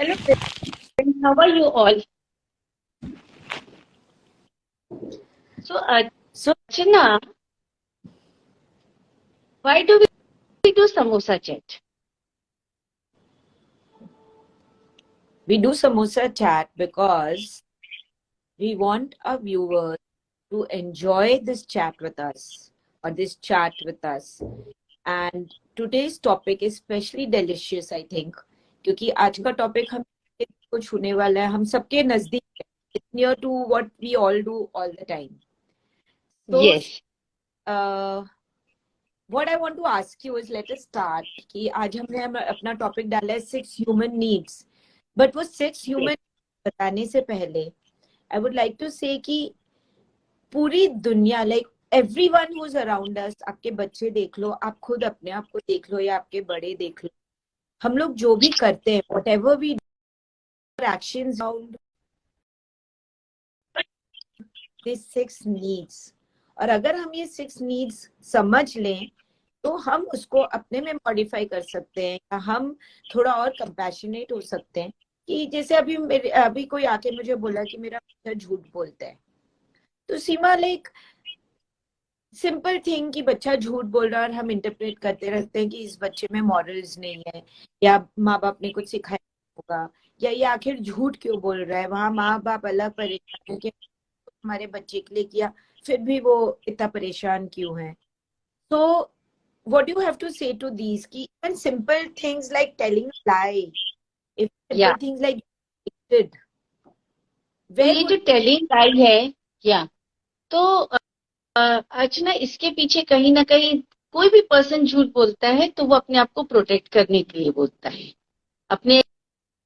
Hello, friends. How are you all? So, Archana, why do we do samosa chat? We do samosa chat because we want our viewers to enjoy this chat with us or this chat with us. And today's topic is especially delicious, I think, क्योंकि आज का topic हम को छूने वाला है, हम सबके नजदीक है. It's near to what we all do all the time. So, Yes. what I want to ask you is, let us start कि आज हम अपना टॉपिक डाला है 6 ह्यूमन नीड्स. बट वो 6 ह्यूमन बताने से पहले I would like to say कि पूरी दुनिया, like everyone who's around us, आपके बच्चे देख लो, आप खुद अपने आप को देख लो या आपके बड़े देख लो, हम लोग जो भी करते हैं, whatever we do, actions around these 6 needs. और अगर हम ये 6 needs समझ लें तो हम उसको अपने में मॉडिफाई कर सकते हैं या हम थोड़ा और कंपैशनेट हो सकते हैं. कि जैसे अभी कोई आके मुझे बोला कि मेरा बच्चा झूठ बोलता है, तो सीमा लाइक सिंपल थिंग कि बच्चा झूठ बोल रहा है और हम इंटरप्रेट करते रहते हैं कि इस बच्चे में मॉरल्स नहीं है या माँ बाप ने कुछ सिखाया होगा या ये आखिर झूठ क्यों बोल रहा है. वहां माँ बाप अलग परेशान है कि हमारे बच्चे के लिए किया फिर भी वो इतना परेशान क्यों है. So what do you have to say to these? Ki even simple things like telling a lie, if या simple things like did, तो where ये would जो टेलिंग लाई है, या तो अर्चना, इसके पीछे कहीं ना कहीं कोई भी पर्सन झूठ बोलता है तो वो अपने आप को प्रोटेक्ट करने के लिए बोलता है, अपने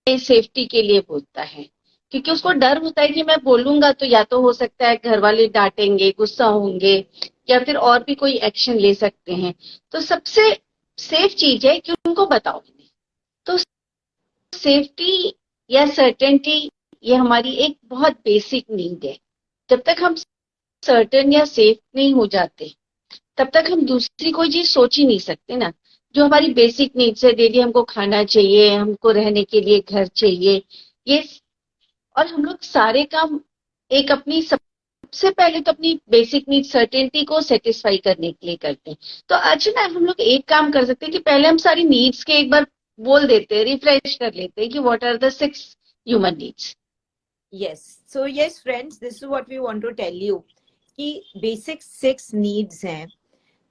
सेफ्टी के लिए बोलता है, क्योंकि उसको डर होता है कि मैं बोलूंगा तो या तो हो सकता है घर वाले डांटेंगे, गुस्सा होंगे, या फिर और भी कोई एक्शन ले सकते हैं. तो सबसे सेफ चीज है कि उनको बताओ. तो सेफ्टी या सर्टेनिटी, ये हमारी एक बहुत बेसिक नीड है. जब तक हम सर्टेन या सेफ नहीं हो जाते तब तक हम दूसरी कोई चीज सोच ही नहीं सकते ना. जो हमारी बेसिक नीड्स है, डेली हमको खाना चाहिए, हमको रहने के लिए घर चाहिए, ये, और हम लोग सारे काम एक अपनी सबसे पहले तो अपनी बेसिक नीड सर्टेनिटी को सेटिस्फाई करने के लिए करते हैं. तो अच्छा ना, हम लोग एक काम कर सकते हैं कि पहले हम सारी नीड्स के एक बार बोल देते हैं, रिफ्रेश कर लेते हैं कि what are the 6 human needs. yes. So yes, friends, this is what we want to tell you. कि basic 6 needs हैं.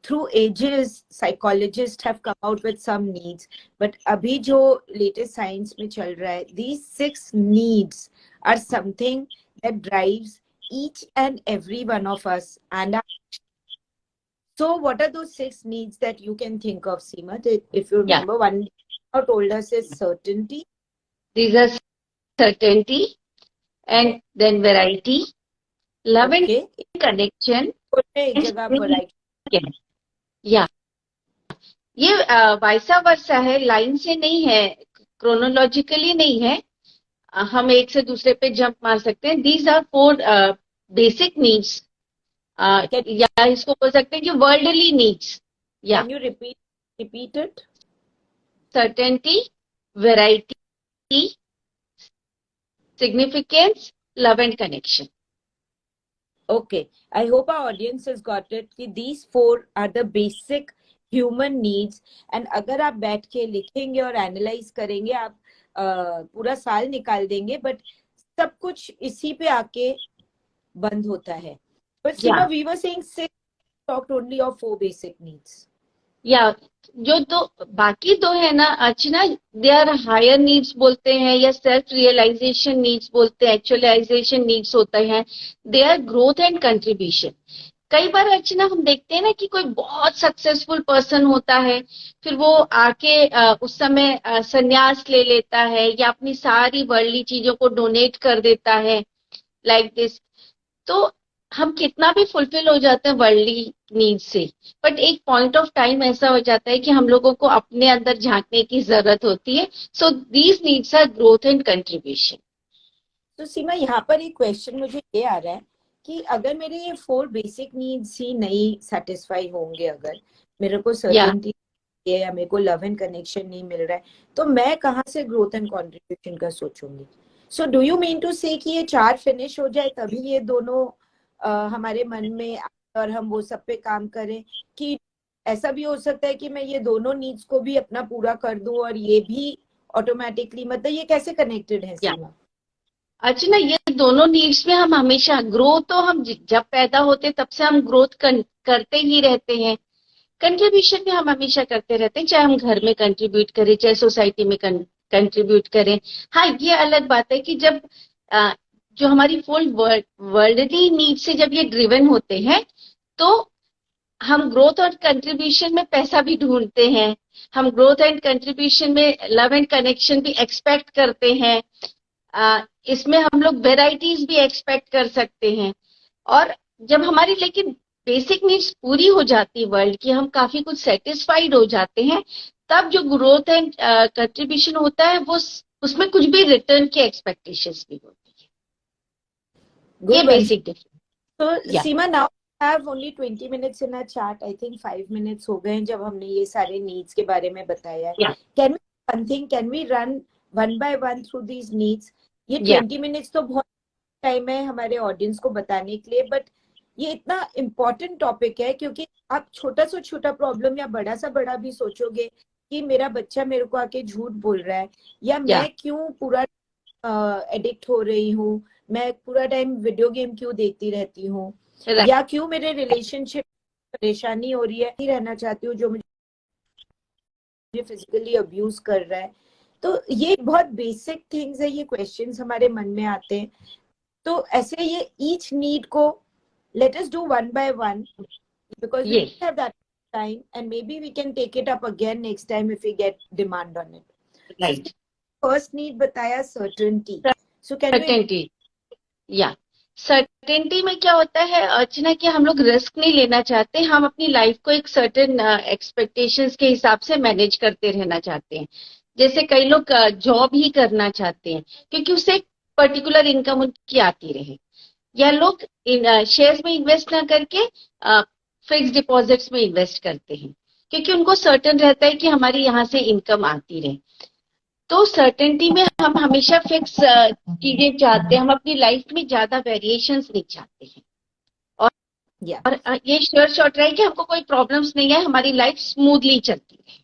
Through ages, psychologists have come out with some needs, but अभी जो latest science में चल रहा है, these 6 needs are something that drives each and every one of us. And so, what are those 6 needs that you can think of, Seema? If you Yeah, remember, one you told us is certainty. these are certainty, and then variety, love and Okay. connection, एक and जगह variety. significance. या ये वाइसा वर्सा है, line से नहीं है, chronologically नहीं है. हम एक से दूसरे पे जंप मार सकते हैं. These are 4 basic needs, Can, या इसको बोल सकते हैं कि वर्ल्डली नीड्स. या can you repeat it? Certainty, variety, significance, love and connection. Okay. I hope our audience has got it. कि these 4 are the basic human needs. And अगर आप बैठ के लिखेंगे और एनालाइज करेंगे, आप पूरा साल निकाल देंगे. बट सब कुछ इसी पे आके बंद होता है. But या Seema, we were saying 6 talked only of 4 basic needs. या जो दो बाकी दो है ना अर्चना, दे आर हायर नीड्स बोलते हैं या सेल्फ रियलाइजेशन नीड्स बोलते हैं, एक्चुअलाइजेशन नीड्स होते हैं. They are growth and contribution. कई बार अर्चना हम देखते हैं ना कि कोई बहुत सक्सेसफुल पर्सन होता है, फिर वो आके उस समय संन्यास ले लेता है या अपनी सारी वर्ल्डली चीजों को डोनेट कर देता है, लाइक दिस. तो हम कितना भी फुलफिल हो जाते हैं वर्ल्डली नीड से, बट एक पॉइंट ऑफ टाइम ऐसा हो जाता है कि हम लोगों को अपने अंदर झांकने की जरूरत होती है. So these needs are growth and contribution. तो सीमा, यहाँ पर एक क्वेश्चन मुझे ये आ रहा है कि अगर मेरे ये 4 बेसिक नीड्स ही नहीं सेटिस्फाई होंगे, अगर मेरे को या सर्टेनिटी है या मेरे को लव एंड कनेक्शन नहीं मिल रहा है, तो मैं कहाँ से ग्रोथ एंड कंट्रीब्यूशन का सोचूंगी? So do you mean to say कि ये 4 फिनिश हो जाए तभी ये दोनों हमारे मन में आए और हम वो सब पे काम करें, कि ऐसा भी हो सकता है कि मैं ये दोनों नीड्स को भी अपना पूरा कर दूं और ये भी ऑटोमेटिकली, मतलब ये कैसे कनेक्टेड है या सीमा? अर्चना, ये दोनों नीड्स में हम हमेशा ग्रो, तो हम जब पैदा होते तब से हम ग्रोथ करते ही रहते हैं। कंट्रीब्यूशन भी हम हमेशा करते रहते हैं, चाहे हम घर में कंट्रीब्यूट करें, चाहे सोसाइटी में कंट्रीब्यूट करें। हाँ, ये अलग बात है कि जब जो हमारी फुल वर्ल्डली नीड से जब ये ड्रिवन होते हैं, तो हम ग्रोथ और कंट्रीब्यूशन में पैसा भी ढूंढते हैं, हम ग्रोथ एंड कंट्रीब्यूशन में लव एंड कनेक्शन भी एक्सपेक्ट करते हैं। इसमें हम लोग वेराइटीज भी एक्सपेक्ट कर सकते हैं। और जब हमारी लेकिन बेसिक नीड्स पूरी हो जाती है वर्ल्ड की, हम काफी कुछ सेटिस्फाइड हो जाते हैं, तब जो ग्रोथ एंड कंट्रीब्यूशन होता है वो उसमें कुछ भी रिटर्न की एक्सपेक्टेशंस भी होती है। ये Good one. Basic difference. So या Seema, now we have only 20 minutes in our chat. I think 5 minutes हो गए हैं जब हमने ये सारे needs के बारे में बताया है. या Can we one thing? Can we run one by one through these needs? ये या 20 minutes तो बहुत टाइम है हमारे ऑडियंस को बताने के लिए, बट ये इतना इम्पोर्टेंट टॉपिक है क्योंकि आप छोटा सा छोटा प्रॉब्लम या बड़ा सा बड़ा भी सोचोगे कि मेरा बच्चा मेरे को आके झूठ बोल रहा है, या मैं क्यों पूरा एडिक्ट हो रही हूँ, मैं पूरा टाइम वीडियो गेम क्यों देखती रहती हूँ, राइट या क्यों मेरे रिलेशनशिप परेशानी हो रही है, नहीं रहना चाहती हूँ जो मुझे फिजिकली अब्यूज कर रहा है। तो ये बहुत बेसिक थिंग्स है, ये क्वेश्चंस हमारे मन में आते हैं। तो ऐसे ये ईच नीड को let us do one by one because we ये don't have that time, and maybe we can take it up again next time if we get demand on it. So right first need बताया certainty. So can you certainty. या certainty में क्या होता है अर्चना, कि हम लोग रिस्क नहीं लेना चाहते, हम अपनी लाइफ को एक सर्टेन एक्सपेक्टेशंस के हिसाब से मैनेज करते रहना चाहते हैं। जैसे कई लोग जॉब ही करना चाहते हैं क्योंकि उससे एक पर्टिकुलर इनकम उनकी आती रहे, या लोग शेयर्स में इन्वेस्ट ना करके फिक्स डिपॉजिट्स में इन्वेस्ट करते हैं क्योंकि उनको सर्टेन रहता है कि हमारी यहाँ से इनकम आती रहे। तो सर्टेनिटी में हम हमेशा फिक्स चीजें चाहते हैं, हम अपनी लाइफ में ज्यादा वेरिएशंस नहीं चाहते हैं। और yeah. और ये श्योर शॉट रहे कि हमको कोई प्रॉब्लम्स नहीं है, हमारी लाइफ स्मूथली चलती है।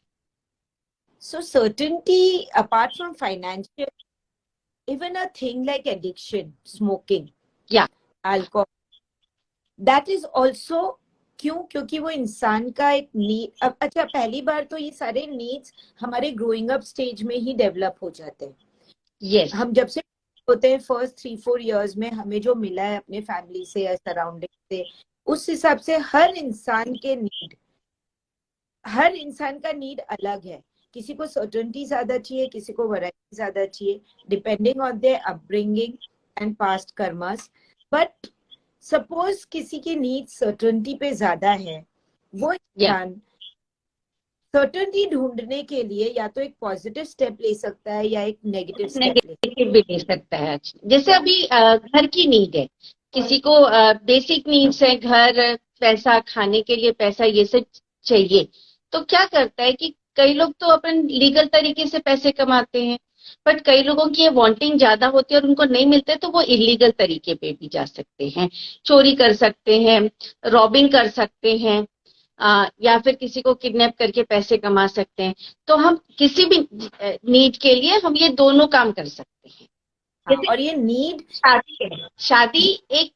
So certainty apart from financial, even a thing like addiction, smoking, या alcohol, that is also क्यों? क्योंकि वो इंसान का एक नीड। अब अच्छा, पहली बार तो ये सारे नीड्स हमारे ग्रोइंग अप स्टेज में ही डेवलप हो जाते हैं। यस हम जब से होते हैं फर्स्ट 3-4 इयर्स में हमें जो मिला है अपने फैमिली से या सराउंडिंग से, उस हिसाब से हर इंसान का नीड अलग है। किसी को सर्टेनिटी ज्यादा चाहिए, किसी को वैरायटी ज्यादा चाहिए, depending on their upbringing and past karmas. But suppose किसी की नीड सर्टेनिटी पे ज्यादा है, वो इंसान सर्टेनिटी ढूंढने के लिए या तो एक पॉजिटिव स्टेप ले सकता है या एक नेगेटिव स्टेप ले सकता नेगेटिव भी ले सकता है। जैसे अभी घर की नीड है, किसी को बेसिक नीड्स है, घर, पैसा, खाने के लिए पैसा, ये सब चाहिए, तो क्या करता है कि कई लोग तो अपन लीगल तरीके से पैसे कमाते हैं, बट कई लोगों की ये वांटिंग ज्यादा होती है और उनको नहीं मिलते तो वो इलीगल तरीके पे भी जा सकते हैं, चोरी कर सकते हैं, रॉबिंग कर सकते हैं, या फिर किसी को किडनैप करके पैसे कमा सकते हैं। तो हम किसी भी नीड के लिए हम ये दोनों काम कर सकते हैं। हाँ, और ये नीड शादी एक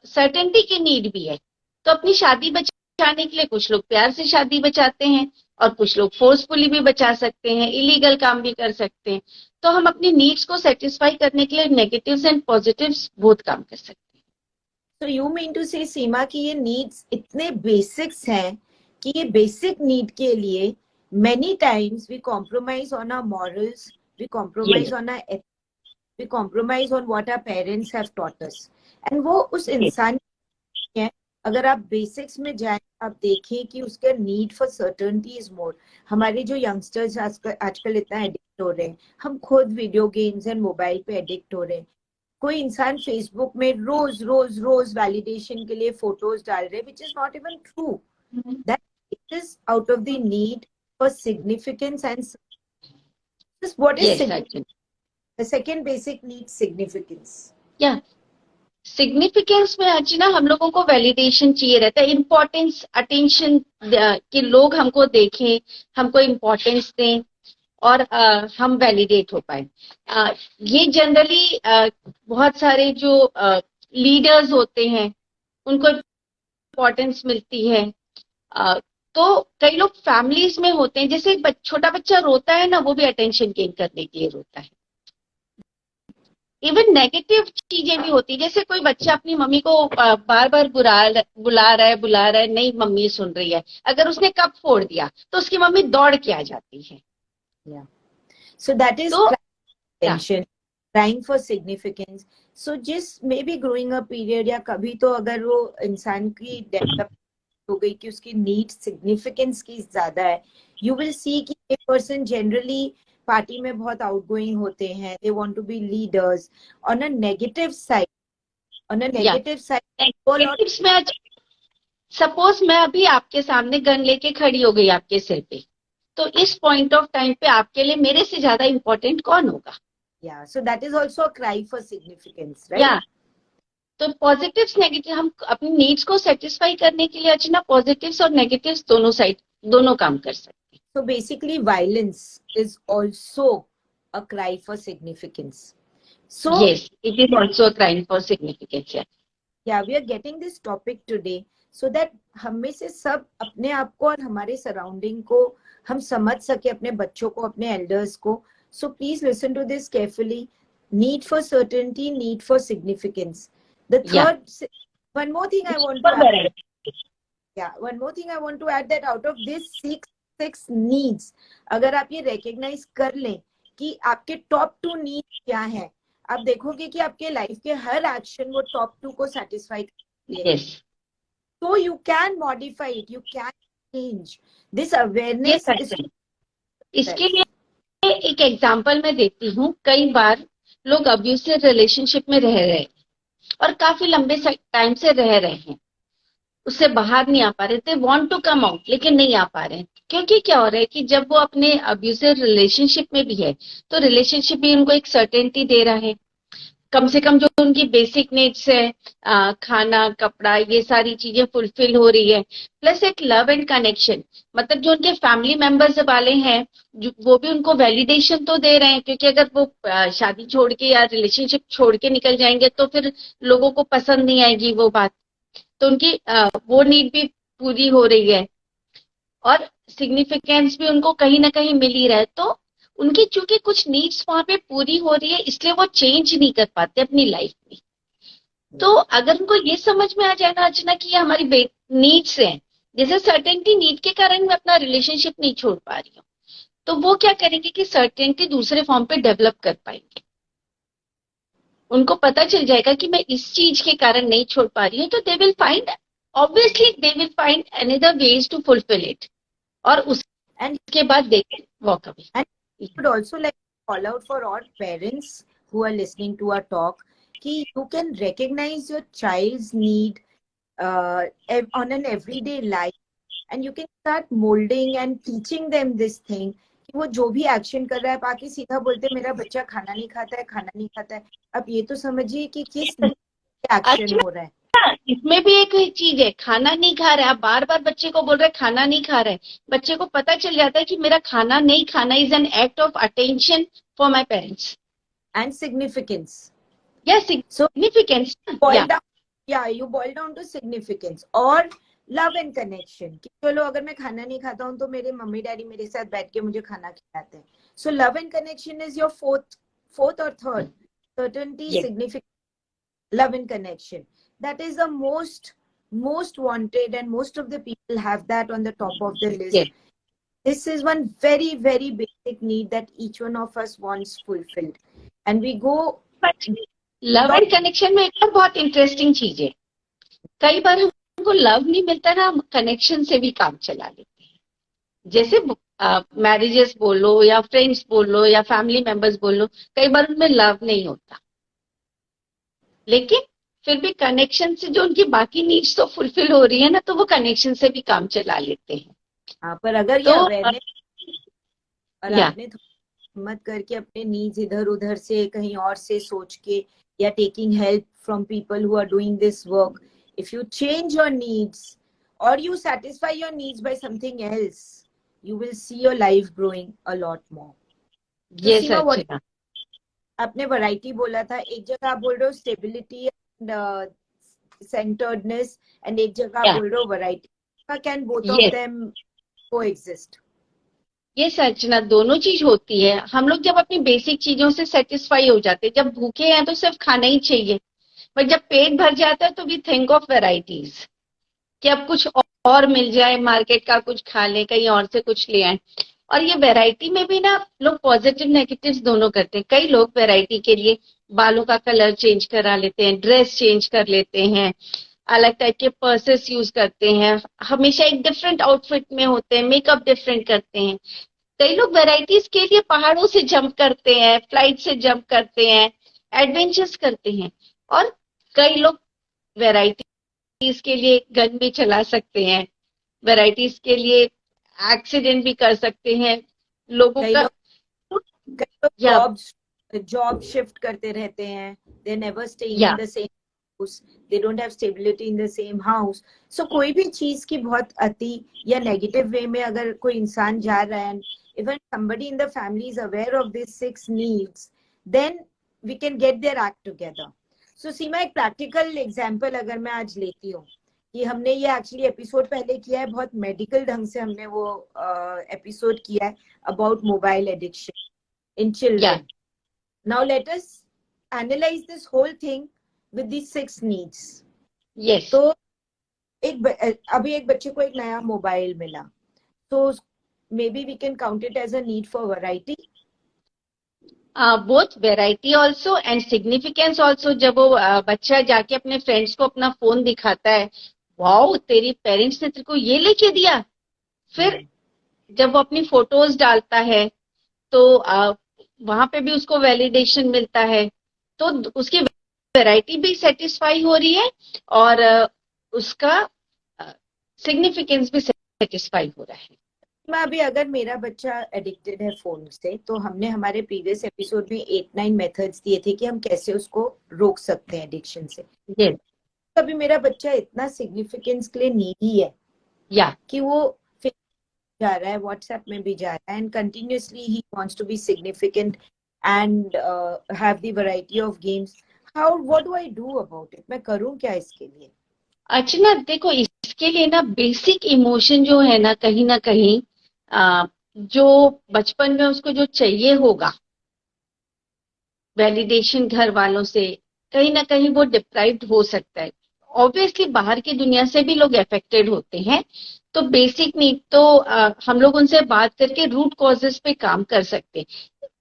सर्टेनिटी की नीड भी है, तो अपनी शादी बचाने के लिए कुछ लोग प्यार से शादी बचाते हैं और कुछ लोग फोर्सफुली भी बचा सकते हैं, इलीगल काम भी कर सकते हैं। तो हम अपनी नीड्स को सेटिस्फाई करने के लिए नेगेटिव्स एंड पॉजिटिव्स बहुत काम कर सकते हैं। तो यू मीन टू से सीमा की ये नीड्स इतने बेसिक्स हैं कि ये बेसिक नीड के लिए many times we compromise on our morals, we compromise on our ethics, we compromise on what our parents have taught us, and वो उस इंसान है। अगर आप बेसिक्स में जाएं, आप देखें कि उसका need for certainty is more. हमारे जो यंगस्टर्स आजकल इतना एडिक्ट हो रहे हैं, हम खुद वीडियो गेम्स एंड मोबाइल पे एडिक्ट हो रहे हैं। कोई इंसान फेसबुक में रोज रोज रोज वैलिडेशन के लिए फोटोज डाल रहे हैं, which is not even true. That is out of the need for significance and what is Yes, Arjun. the second basic need, significance. या सिग्निफिकेंस में अर्चना हम लोगों को वैलिडेशन चाहिए रहता है, इम्पोर्टेंस, अटेंशन, कि लोग हमको देखें, हमको इम्पोर्टेंस दें और हम वैलिडेट हो पाए। ये जनरली बहुत सारे जो लीडर्स होते हैं उनको इम्पोर्टेंस मिलती है। तो कई लोग फैमिलीज में होते हैं, जैसे छोटा बच्चा रोता है ना, वो भी अटेंशन गेन करने के लिए रोता है। इवन नेगेटिव चीजें भी होती है, जैसे कोई बच्चा अपनी मम्मी को बार बार बुला रहा है, नहीं मम्मी सुन रही है, अगर उसने कप फोड़ दिया तो उसकी मम्मी दौड़ के आ जाती है। So that is तो attention, crying for significance. So जिस maybe growing up period या कभी तो अगर वो इंसान की डेवलप हो गई कि उसकी नीड सिग्निफिकेंस की ज्यादा है, यू विल सी कि ये पर्सन जनरली पार्टी में बहुत आउटगोइंग होते हैं, they want to be leaders. On a negative side, negatives में सपोज मैं अभी आपके सामने गन लेके खड़ी हो गई आपके सिर पे, तो इस पॉइंट ऑफ टाइम पे आपके लिए मेरे से ज्यादा इंपॉर्टेंट कौन होगा? या so that is also a cry for significance, right? या तो पॉजिटिव्स नेगेटिव, हम अपनी नीड्स को सेटिस्फाई करने के लिए अर्चना पॉजिटिव्स और नेगेटिव्स दोनों काम कर सकते हैं। So basically violence is also a cry for significance. So yes, it is also a cry for significance. Yeah, we are getting this topic today so that हम में से सब अपने आप को और हमारे सराउंडिंग को हम समझ सके, अपने बच्चों को, अपने एल्डर्स को। So please listen to this carefully. Need for certainty, need for significance. The third, one more thing I want to add. One more thing I want to add, that out of this six needs, अगर आप ये recognize कर लें कि आपके top 2 needs क्या हैं, आप देखोगे कि आपके लाइफ के हर एक्शन वो टॉप 2 को सेटिस्फाई करती है। So you can modify it, you can change. This awareness is... इसके लिए एक एग्जांपल मैं देती हूँ। कई बार लोग अब्यूसिव रिलेशनशिप में रह रहे हैं और काफी लंबे टाइम से रह रहे हैं, उससे बाहर नहीं आ पा रहे थे, वांट टू कम आउट, लेकिन नहीं आ पा रहे हैं। क्योंकि क्या हो रहा है कि जब वो अपने अब्यूसिव रिलेशनशिप में भी है तो रिलेशनशिप भी उनको एक सर्टेनिटी दे रहा है, कम से कम जो उनकी बेसिक नीड्स है, खाना, कपड़ा, ये सारी चीजें फुलफिल हो रही है, प्लस एक लव एंड कनेक्शन, मतलब जो उनके फैमिली मेंबर्स वाले हैं वो भी उनको वैलिडेशन तो दे रहे हैं, क्योंकि अगर वो शादी छोड़ के या रिलेशनशिप छोड़ के निकल जाएंगे तो फिर लोगों को पसंद नहीं आएगी वो बात, तो उनकी वो नीड भी पूरी हो रही है और सिग्निफिकेंस भी उनको कहीं ना कहीं मिल ही रहा है। तो उनकी चूंकि कुछ नीड्स वहां पे पूरी हो रही है, इसलिए वो चेंज नहीं कर पाते अपनी लाइफ में। तो अगर उनको ये समझ में आ जाए ना अर्चना कि ये हमारी नीड्स हैं, जैसे सर्टेनिटी नीड के कारण मैं अपना रिलेशनशिप नहीं छोड़ पा रही हूँ, तो वो क्या करेंगे कि सर्टेनिटी दूसरे फॉर्म पे डेवलप कर पाएंगे। उनको पता चल जाएगा कि मैं इस चीज के कारण नहीं छोड़ पा रही हूँ, तो they will find, obviously they will find another ways to fulfil it, और उसके बाद they can walk away. I would also like to call out for all parents who are listening to our talk, कि you can recognize your child's need on an everyday life, and you can start molding and teaching them this thing कि वो जो भी action कर रहा है, बाकी सीधा बोलते मेरा बच्चा खाना नहीं खाता है। अब ये तो समझिए कि किस एक्शन हो रहा है। इसमें भी एक चीज है, खाना नहीं खा रहा है, आप बार बार बच्चे को बोल रहे हैं खाना नहीं खा रहा है, बच्चे को पता चल जाता है कि मेरा खाना नहीं खाना is an act of attention for my parents and significance. Yes, significance. You boil down to significance और लव एंड कनेक्शन कि चलो अगर मैं खाना नहीं खाता हूँ तो मेरे मम्मी डैडी मेरे साथ बैठ के मुझे खाना खिलाते हैं। So love and connection is your fourth और third, certainty, significance, love and connection. That is the most wanted, and most of the people have that on the top of the list. Yes. This is one very, very basic need that each one of us wants fulfilled. And we go... love and connection में एक और बहुत interesting चीज है, कई बार हमको love नहीं मिलता ना, हम कनेक्शन से भी काम चला लेते हैं। जैसे मैरिजेस बोलो या फ्रेंड्स बोलो या फैमिली मेंबर्स बोलो, कई बार उनमें लव नहीं होता, लेकिन फिर भी कनेक्शन से जो उनकी बाकी नीड्स तो फुलफिल हो रही है ना, तो वो कनेक्शन से भी काम चला लेते हैं। पर अगर ये और या आपने हिम्मत करके अपने नीड्स इधर उधर से कहीं और से सोच के या taking help from people who are doing this work, if you change your needs or you satisfy your needs by something else, you will see your life growing a lot more. तो ये सीमा, सच what है। आपने variety बोला था, एक जगह आप बोल रहे हो स्टेबिलिटी एंड सेंटर्डनेस, एंड एक जगह आप या बोल रहे हो वैरायटी, कैन बोथ ऑफ ये देम कोएग्जिस्ट? ये सच ना, दोनों चीज होती है। हम लोग जब अपनी बेसिक चीजों से सेटिस्फाई हो जाते हैं, जब भूखे हैं तो सिर्फ खाना ही चाहिए, बट जब पेट भर जाता है तो वी थिंक ऑफ वेराइटीज, कि अब कुछ और मिल जाए, मार्केट का कुछ खा लें, कहीं और से कुछ ले आए। और ये वैरायटी में भी ना लोग पॉजिटिव नेगेटिव दोनों करते हैं। कई लोग वैरायटी के लिए बालों का कलर चेंज करा लेते हैं, ड्रेस चेंज कर लेते हैं, अलग टाइप के पर्सेस यूज करते हैं, हमेशा एक डिफरेंट आउटफिट में होते हैं, मेकअप डिफरेंट करते हैं। कई लोग वैराइटीज के लिए पहाड़ों से जंप करते हैं, फ्लाइट से जंप करते हैं, एडवेंचर्स करते हैं। और कई लोग वैराइटीज के लिए गन भी चला सकते हैं, वैराइटीज के लिए एक्सीडेंट भी कर सकते हैं लोगों कई का। कई लोग या जॉब शिफ्ट करते रहते हैं, दे नेवर स्टेइंग या in the same house, they don't have stability in the same house. So कोई भी चीज की बहुत अति या नेगेटिव वे में अगर कोई इंसान जा रहा है, even somebody in the family is aware of these 6 needs, then we can get their act together. So सीमा, एक प्रैक्टिकल एग्जांपल अगर मैं आज लेती हूँ, कि हमने ये एक्चुअली एपिसोड पहले किया है, बहुत मेडिकल ढंग से हमने वो एपिसोड किया है अबाउट मोबाइल एडिक्शन in या children. Now let us analyze this whole thing with these 6 needs. Yes. तो अभी एक बच्चे को एक नया मोबाइल मिला, तो maybe we can count it as a need for variety. Both variety also and significance also. जब वो बच्चा जाके अपने फ्रेंड्स को अपना फोन दिखाता है, वाओ तेरी पेरेंट्स ने तेरे को ये लेके दिया। फिर जब वो अपनी फोटोज डालता है तो वहां पे भी उसको वैलिडेशन मिलता है, तो उसकी वैरायटी भी सेटिस्फाई हो रही है और उसका सिग्निफिकेंस भी सेटिस्फाई हो रहा है। मैं अभी अगर मेरा बच्चा एडिक्टेड है फोन से, तो हमने हमारे प्रीवियस एपिसोड में 8-9 मेथड्स दिए थे कि हम कैसे उसको रोक सकते हैं एडिक्शन से। yes. अभी मेरा बच्चा इतना सिग्निफिकेंस के लिए नीडी है या कि वो जा रहा है, व्हाट्सएप में भी जा रहा है, एंड कंटिन्यूअसली ही wants to be significant and have the variety of games. How, what do I do about it? मैं करूं क्या इसके लिए? अच्छा ना, देखो इसके लिए ना बेसिक इमोशन जो है ना कहीं जो बचपन में उसको जो चाहिए होगा वैलिडेशन घर वालों से, कहीं ना कहीं वो डिप्राइव्ड हो सकता है। ऑब्वियसली बाहर की दुनिया से भी लोग अफेक्टेड होते हैं, तो बेसिक नीड तो हम लोग उनसे बात करके रूट कॉजेस पे काम कर सकते हैं।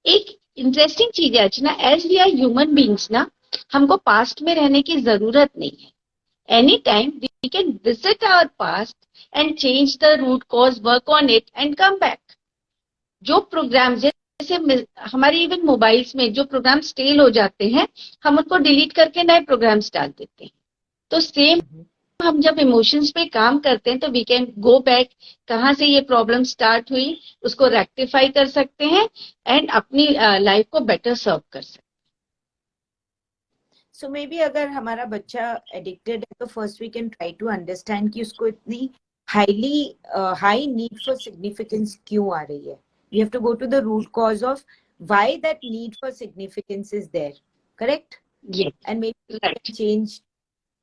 एक इंटरेस्टिंग चीज है Archana, as we are human beings ना, हमको पास्ट में रहने की जरूरत नहीं है। Anytime we can visit our past and change the root cause, work on it and come back. जो प्रोग्राम जैसे हमारे इवन मोबाइल्स में जो प्रोग्राम स्टेल हो जाते हैं, हम उनको डिलीट करके नए प्रोग्राम्स डाल देते हैं। तो सेम हम जब इमोशंस पे काम करते हैं तो वी कैन गो बैक, कहाँ से ये प्रॉब्लम स्टार्ट हुई उसको रेक्टिफाई कर सकते हैं एंड अपनी लाइफ को बेटर सर्व कर सकते हैं। सो मे बी अगर हमारा बच्चा एडिक्टेड है, तो first we can try to understand कि उसको इतनी हाई नीड फॉर सिग्निफिकेंस क्यों आ रही है। We have to go to the root cause of why that need for significance is there, correct? And maybe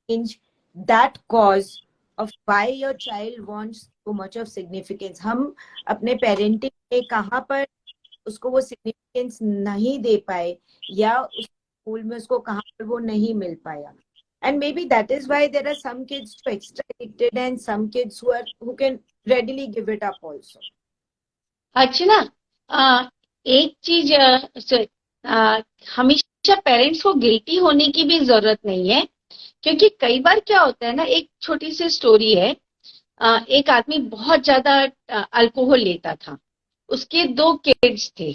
change that cause of why your child wants so much of significance. हम अपने parenting में कहाँ पर उसको वो significance नहीं दे पाए, या उस स्कूल में उसको कहाँ पर वो नहीं मिल पाया, and maybe that is why there are some kids who are extra addicted and some kids who can readily give it up also. अच्छा ना, एक चीज हमेशा पेरेंट्स को गिल्टी होने की भी जरूरत नहीं है, क्योंकि कई बार क्या होता है ना, एक छोटी सी स्टोरी है। एक आदमी बहुत ज्यादा अल्कोहल लेता था, उसके 2 किड्स थे।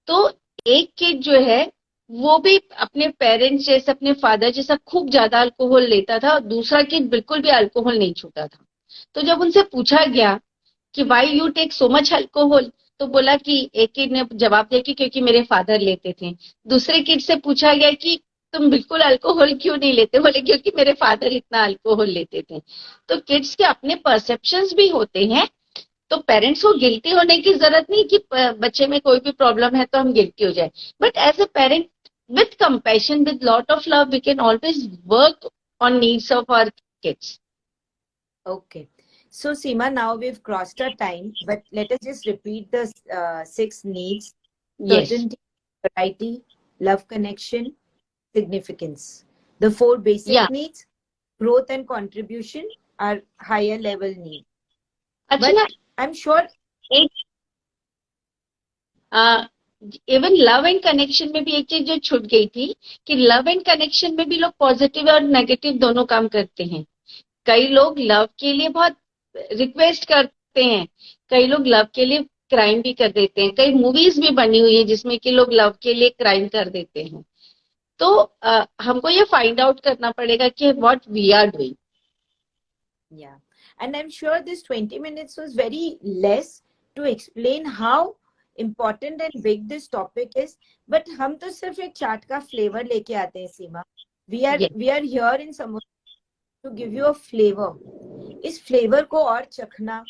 तो एक किड जो है वो भी अपने पेरेंट्स जैसे, अपने फादर जैसा खूब ज्यादा अल्कोहल लेता था, और दूसरा किड बिल्कुल भी अल्कोहल नहीं छूता था। तो जब उनसे पूछा गया कि why you take so much alcohol, तो बोला कि एक किड ने जवाब दिया कि क्योंकि मेरे फादर लेते थे। दूसरे किड से पूछा गया कि तुम बिल्कुल अल्कोहल क्यों नहीं लेते? बोले क्योंकि मेरे फादर इतना अल्कोहल लेते थे। तो किड्स के अपने परसेप्शंस भी होते हैं, तो पेरेंट्स को गिल्टी होने की जरूरत नहीं कि बच्चे में कोई भी प्रॉब्लम है तो हम गिल्टी हो जाए। But as a parent, with compassion, with lot of love, we can always work on needs of our kids. Okay. So Seema, now we've crossed our time, but let us just repeat the 6 needs: Yes. certainty, variety, love, connection, significance. The 4 basic Yeah. needs, growth and contribution, are higher level needs. अच्छा But ना, I'm sure एक even love and connection में भी एक चीज जो छूट गई थी कि लव एंड कनेक्शन में भी लोग पॉजिटिव और नेगेटिव दोनों काम करते हैं। कई लोग लव के लिए बहुत रिक्वेस्ट करते हैं, कई लोग लव के लिए क्राइम भी कर देते हैं। कई मूवीज भी बनी हुई है जिसमें कि लोग लव के लिए क्राइम कर देते हैं। तो हमको ये फाइंड आउट करना पड़ेगा कि what we are doing. Yeah. And I'm sure this 20 minutes was very less to explain how important and big this topic is. But हम तो सिर्फ एक चाट का flavor लेके आते हैं सीमा. We are here in Samudra to give you a flavor. इस flavor को और चखना,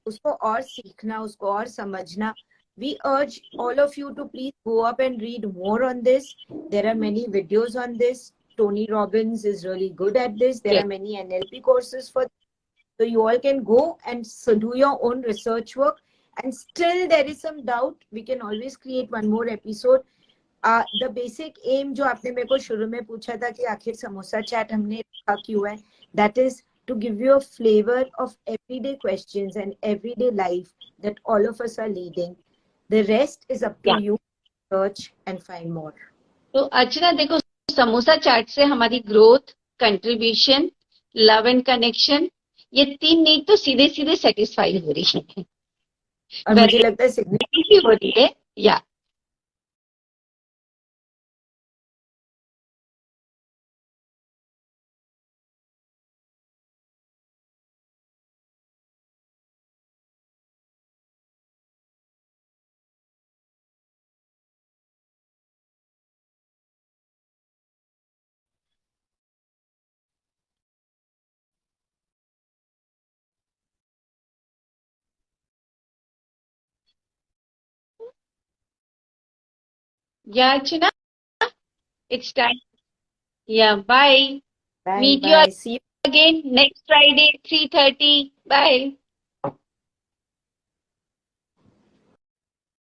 उसको और सीखना, उसको और समझना. We urge all of you to please go up and read more on this. There are many videos on this. Tony Robbins is really good at this. There are many NLP courses for this. So you all can go and do your own research work. And still there is some doubt, we can always create one more episode. The basic aim जो आपने मेरे को शुरू में पूछा था कि आखिर समोसा चैट हमने रखा क्यों है, that is to give you a flavor of everyday questions and everyday life that all of us are leading. The rest is up to you to search and find more. तो अर्चना देखो, समोसा चाट से हमारी growth, contribution, love and connection, ये 3 need तो सीधे सीधे satisfy हो रही है और मुझे लगता है भी हो रही है। या अर्चना, इट्स टाइम। या bye, bye meet you bye. See you. Again next Friday 3:30। Bye.